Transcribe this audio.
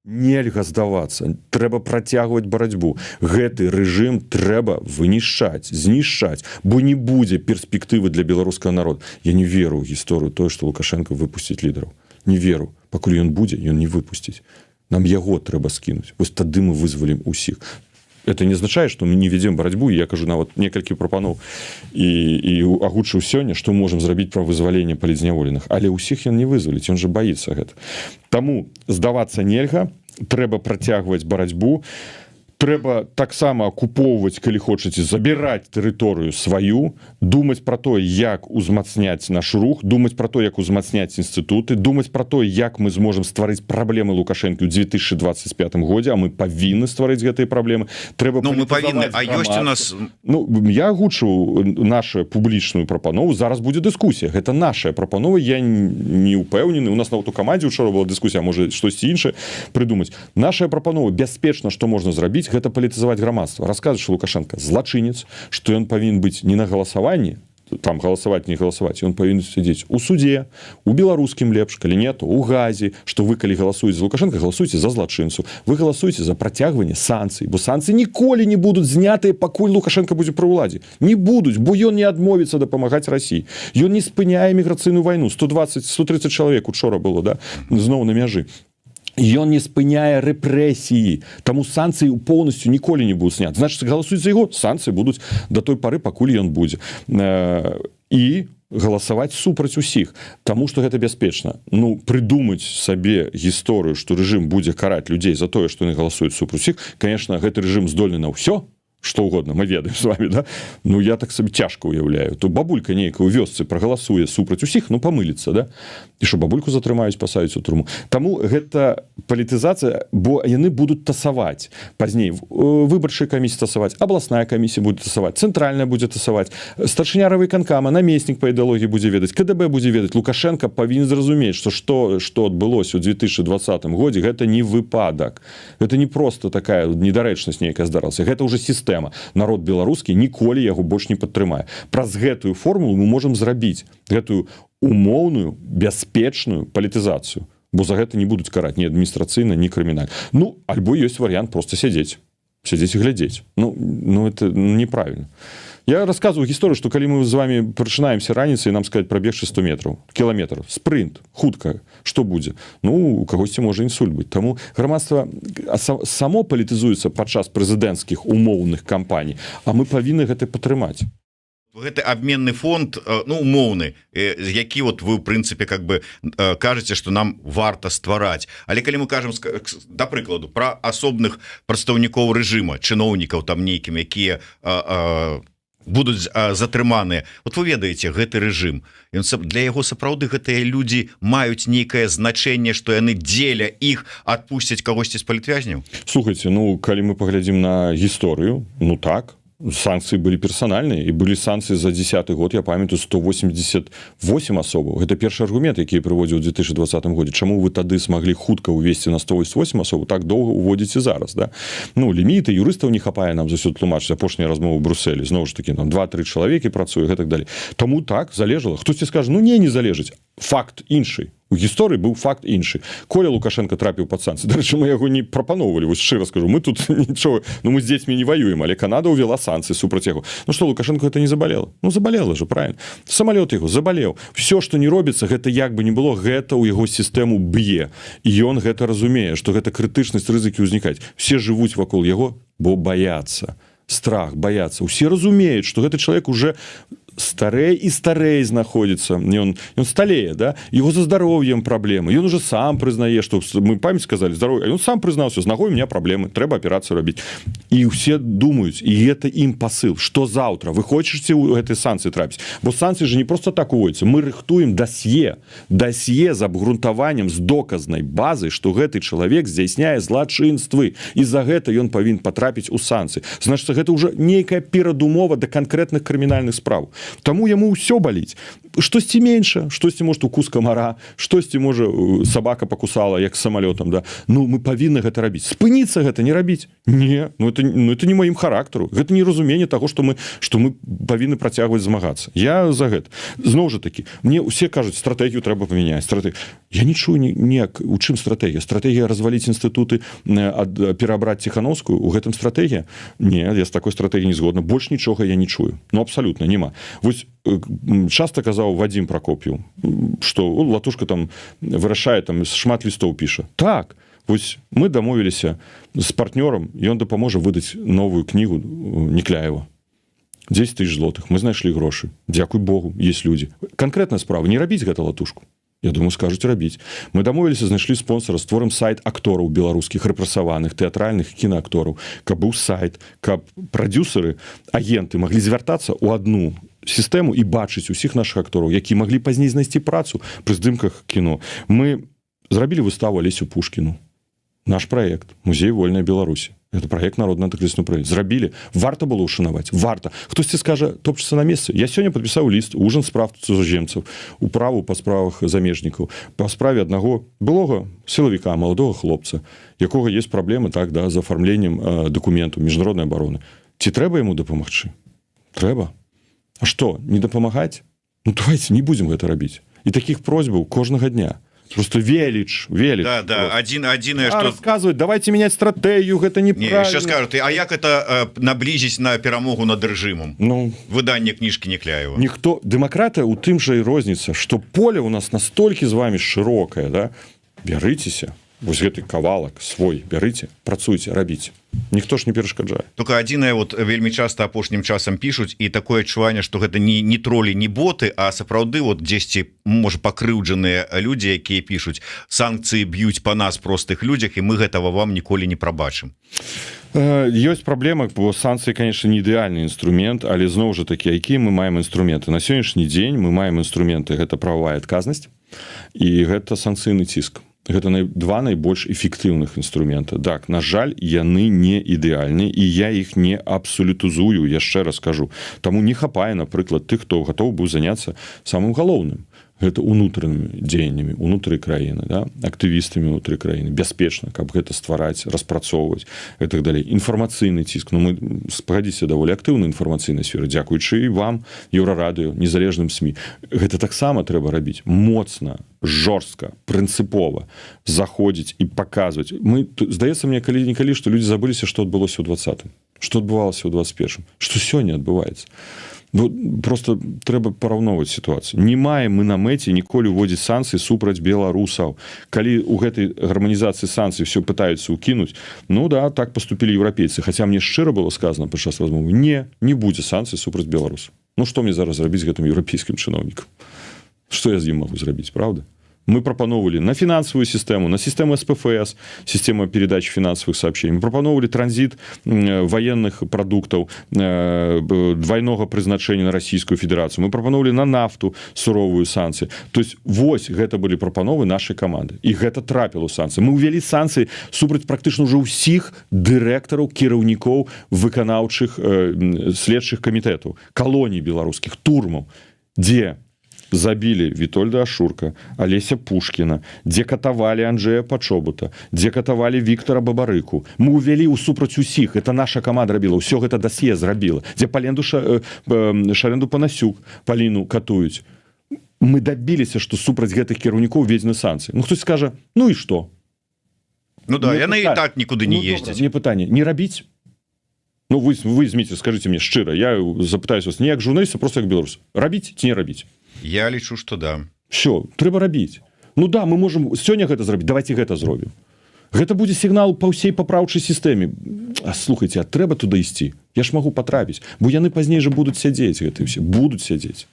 Нельга здавацца, трэба працягваць барацьбу. Гэты рэжым трэба вынішчаць, знішчаць, бо не будзе перспектывы для беларускага народа. Я не веру ў гісторыю тое, што Лукашенко выпусціць лідараў. Не веру. Пакуль ён будзе, ён не выпусціць. Нам яго трэба скінуць. Вось тады мы вызвалім усіх. Это не азначае, што мы не вядзем барацьбу. Я кажу нават некалькі прапаноў і агучыў сёння, што можам зрабіць пра вызваленне палітзняволеных. Але ўсіх ён не вызваліць, ён жа баіцца гэта. Таму здавацца нельга, трэба працягваць барацьбу. Трэба таксама акупоўваць, калі хочаце, забіраць тэрыторыю сваю, думаць пра тое, як узмацняць наш рух, думаць пра тое, як узмацняць інстытуты, думаць пра тое, як мы зможам стварыць праблемы Лукашэнкі ў 2025 годзе, а мы павінны стварыць гэтыя праблемы. Трэба мы павінны, а ёсць у нас... Я агучыў нашу публічную прапанову, зараз будзе дыскусія. Гэта наша прапанова, я не ўпэўнены. У нас нават у камандзе учора была дыскусія, можа штосьці іншае прыдумаць. Наша прапанова бяспечна, што можна зрабіць, гэта палітызаваць грамадства. Расказваць, што Лукашенко злачынец, што ён павінен быць не на галасаванні, там галасаваць, не галасаваць, ён павінен сядзець у суде, у беларускім лепш, калі не, то у газе, што вы, калі галасуеце за Лукашенко, галасуеце за злачынцу. Вы галасуеце за працягванне санкцый, бо санкцыі ніколі не будуць знятыя, пакуль Лукашенко будзе пры ўладзе. Не будуць, бо ён не адмовіцца дапамагаць Расіі. Ён не спыняе міграцыйную вайну. 120-130 чалавек учора было, да? Зноў на мяжы. Ён не спыняе рэпрэсіі, таму санкцыі поўнасцю ніколі не будуць зняты. Значыць, галасуюць за яго, санкцыі будуць да той пары, пакуль ён будзе. І галасаваць супраць усіх, таму што гэта бяспечна. Прыдумаць сабе гісторыю, што рэжым будзе караць людзей за тое, што яны галасуюць супраць усіх, конечно, гэты рэжым здольны на ўсё, што угодно, мы ведаем с вами, да? Я так сабе цяжка уяўляю. То бабулька нейкая ў вёсцы прагаласуе супраць усіх, памыліцца, да? І што бабульку затрымаюць, пасаюць у турму. Таму гэта палітызацыя, бо яны будуць тасаваць. Пазней выбарчая камісія тасаваць, абласная камісія будзе тасаваць, цэнтральная будзе тасаваць, старшыня райвыканкама, намеснік па ідэалогіі будзе ведаць, КДБ будзе ведаць. Лукашенко павінен зразумець, што адбылося ў 2020 годзе, гэта не выпадак. Гэта не проста такая недарэчнасць нейкая здаралася. Гэта ўжо сістэма. Народ беларускі ніколі яго больш не падтрымае. Праз гэтую формулу мы можам зрабіць гэтую умоўную, бяспечную палітызацыю. Бо за гэта не будуць караць ні адміністрацыйна, ні крымінальна. Альбо ёсць варыянт проста сядзець і глядзець. Это неправільна. Я рассказываю гісторыю, што калі мы з вами прачынаемся раніцай, нам сказаць прабегчы 100 метраў, кіламетр, спрынт, хутка, што будзе? У кагосьці можа інсульт быць. Таму грамадства само палітызуецца падчас прэзідэнцкіх умоўных кампаній, а мы павінны гэта падтрымаць. Гэты абменны фонд, умоўны, які вы ў прынцыпе кажаце, што нам варта ствараць. Але калі мы кажам, да прыкладу, пра асобных прадстаўнікоў рэжыма, чыноўнікаў там нейкім, якія будуць затрыманыя. Вы ведаеце, гэты рэжым, для яго сапраўды гэтыя людзі маюць нейкае значэнне, што яны дзеля іх адпусцяць кагосьці з палітвязняў? Слухайце, калі мы паглядзім на гісторыю, так, санкцыі былі персанальныя, і былі санкцыі за 10 год, я памятаю, 188 асобаў. Гэта першы аргумент, які прыводзіў у 2020 годзе. Чаму вы тады смаглі хутка ўвесці на 188 асобаў, так доўга уводзіце зараз, да? Ліміты, юрыстаў не хапае нам за ўсё тлумачыць. Апошняя размова ў Брюсселі, зноў ж такі, 2-3 чалавекі працуе, гэтак далей. Таму так, залежала. Хтосьці скажа, не залежыць. Факт іншы. У гісторыі быў факт іншы. Коля Лукашенко трапіў пад санкцыі. Дарэчы, мы яго не прапаноўвалі, вось шчыра скажу. Мы тут нічого, мы з дзецьмі не ваюем, але Канада ўвяла санкцыі супраць яго. Што, Лукашенко гэта не забалела? Забалела ж, правильно. Самалёт яго забалеў. Всё, што не робіцца, гэта як бы не было, гэта ў яго сістэму б'е. І ён гэта разумее, што гэта крытычнасць, рызыкі ўзнікаць. Все жывуць вакол яго, бо баяцца. Страх, баяцца. Усе разумеюць, што гэты чалавек уже старэй і старэй знаходзіцца. Ён сталее, да? Его за здароўем праблемы. Ён уже сам прызнае, што мы памяць сказалі здароўе, ён сам прызнаўся, з нагой у меня праблемы, трэба аперацыю рабіць. І ўсе думаюць, і гэта ім пасыл, што заўтра вы хочаце ў гэтай санкцыі трапіць. Бо санкцыі же не просто так уводзяцца. Мы рыхтуем дасье з абгрунтаваннем, з доказнай базы, што гэты чалавек здзяйсняе злачынствы, і за гэта ён павінен патрапіць у санкцыі. Значыць, гэта ўжо нейкая перадумова да канкрэтных крымінальных спраў. Таму яму ўсё баліць. Штосьці меньше, штосьці может укус камара, штосьці можа собака покусала як самолетом, да. Ну мы павінны гэта рабіць. Спыніцца гэта не рабіць. Не, это не маім характару. Гэта не разуменне таго, што мы павінны працягваць змагацца. Я за гэта. Зноў жа такі, мне усе кажуць, стратэгію трэба памяняць. Я не чую ніяк, у чым стратэгія? Стратэгія разваліць інстытуты, перабраць Ціхановскую, у гэтым стратэгія? Не, я з такой стратэгіяй не згодна. Больш нічога я не чую. Ну абсалютна няма. Вось часто казаў Вадим Прокоп'ев, што Латушка там вырашае, там шмат лістоў піша. Так, вось мы дамовіліся з партнёрам, і ён дапаможа выдаць новую кнігу Некляева. 10 000 злотых. Мы знайшлі грошы. Дзякуй Богу, есть людзі. Канкрэтная справа, не рабіць гэта Латушку. Я думаю, скажуць рабіць. Мы дамовіліся, знайшлі спонсора, створым сайт актораў беларускіх рэпрэсаваных, тэатральных кінаактораў, каб быў сайт, каб прадюсеры, агенты маглі звяртацца ў адну сістэму і бачыць усіх наших актораў, які маглі пазней знайсці працу пры здымках кіно. Мы зрабілі выставу Алесю Пушкіну. Наш проект «Музей Вольная Беларусь». Это проект народный антыкрызісны проект. Зрабілі. Варта было ушанаваць. Варта. Хтосьці скажа, топчацца на месцы. Я сёння падпісаў ліст ужин справ цудземцаў, управу па справах замежнікаў, па справе аднаго былога сілавіка, маладога хлопца, якога есть праблемы так, да, з афармленнем дакументаў міжнароднай абароны. Ці трэба яму дапамагчы? Трэба. А што, не дапамагаць? Ну давайте не будем гэта рабіць. І такіх просьбаў кожнага дня. Просто велич. Да, адзінае, што... Расказваюць, давайте менять стратэгію, гэта неправильно. Не, ще скажут, а як это наблизіць на перамогу над рэжымам? Ну, выданне кніжкі Некляева. Ніхто, дэмакратыя у тым жа і розніца, што поле у нас настолькі з вами шырокае, да? Бярыцеся, вось гэты кавалак свой, бярыце, працуйце, рабіце. Ніхто ж не перашкаджае. Только адзінае, вот вельмі часта апошнім часам пишуць, і такое адчуванне, што гэта не тролі, не боты, а сапраўды вот дзесьці можа пакрыўджаныя людзі, якія пишуць, санкцыі б'юць па нас простых людзях, і мы гэтага вам ніколі не прабачым. Ёсць праблема, бо санкцыі, конечно, не ідэальны інструмент, але зноў жа такі, якія мы маем інструменты. На сённяшні дзень мы маем інструменты, гэта прававая адказнасць і гэта санкцыйны ціск. Гэта два найбольш эфектыўных інструмента. Так, на жаль, яны не ідэальны, і я іх не абсалютызую, яшчэ раз кажу. Таму не хапае, напрыклад, тых, хто гатоў быў заняцца самым галоўным. Гэта унутранымі дзеяннямі унутры краіны, да? Актывістамі унутры краіны, бяспечна, каб гэта ствараць, распрацоўваць і так далей. Інфармацыйны ціск. Ну, мы, пагадзіся, даволі актыўнай інфармацыйнай сферы. Дзякуючы і вам, Еўрарадыё, незалежным СМІ. Гэта таксама трэба рабіць моцна, жорстка, прынцыпова заходзіць і паказваць. Здаецца мне, калі-нікалі, што людзі забыліся, што адбылося ў 20-м, што адбывалася ў 21-м, што сёння адбываецца. Просто трэба параўноўваць сітуацыю. Не маем мы на мэце ніколі ўводзіць санкцыі супраць беларусаў. Калі ў гэтай гарманізацыі санкцый все пытаюцца ўкінуць, ну да, так паступілі еўрапейцы. Хаця мне шчыра было сказано падчас размовы, не будзе санкцый супраць беларусаў. Ну што мне зараз зрабіць гэтым еўрапейскім чыноўнікам? Што я з ім магу зрабіць, правда? Мы прапановывали на финансовую систему, на систему СПФС, систему передачи финансовых сообщений. Мы прапановывали транзит военных продуктов двойного призначения на Российскую Федерацию. Мы прапановывали на нафту суровую санкции. То есть, вось, гэта были прапановы нашей команды. И гэта трапило у санкций. Мы увели санкции супраць практично уже усіх директоров, кіраўнікоў выканаўчых следчых комитетов, колоний белорусских, турмов, где забілі Вітольда Ашурка, Алеся Пушкіна, дзе катавалі Анджэя Пачобута, дзе катавалі Віктора Бабарыку. Мы увялі ў супраць усіх. Это наша каманда рабіла. Ўсё гэта дасье зрабіла. Дзе Шарэнду Панасюк, Паліну катуюць. Мы дабіліся, што супраць гэтых кіраўнікоў введзены санкцыі. Ну, хтось скажа, ну і што? Ну да, яны і так нікуды не ездзяць. Не пытанне. Не рабіць? Ну, вы, Зміце, скажыце мне шчыра. Я запытаюсь вас не як журналіст, а просто як беларус. Рабіць ці не рабіць? Я лічу, што да. Все, трэба рабіць. Ну да, мы можем сёння гэта зрабіць, давайте гэта зробім. Гэта будзе сігнал па ўсей папраўчай сістэме. А слухайце, а трэба туды ісці. Я ж магу патрапіць, бо яны пазней жа будуць сядзець, гэты ўсе будуць сядзець.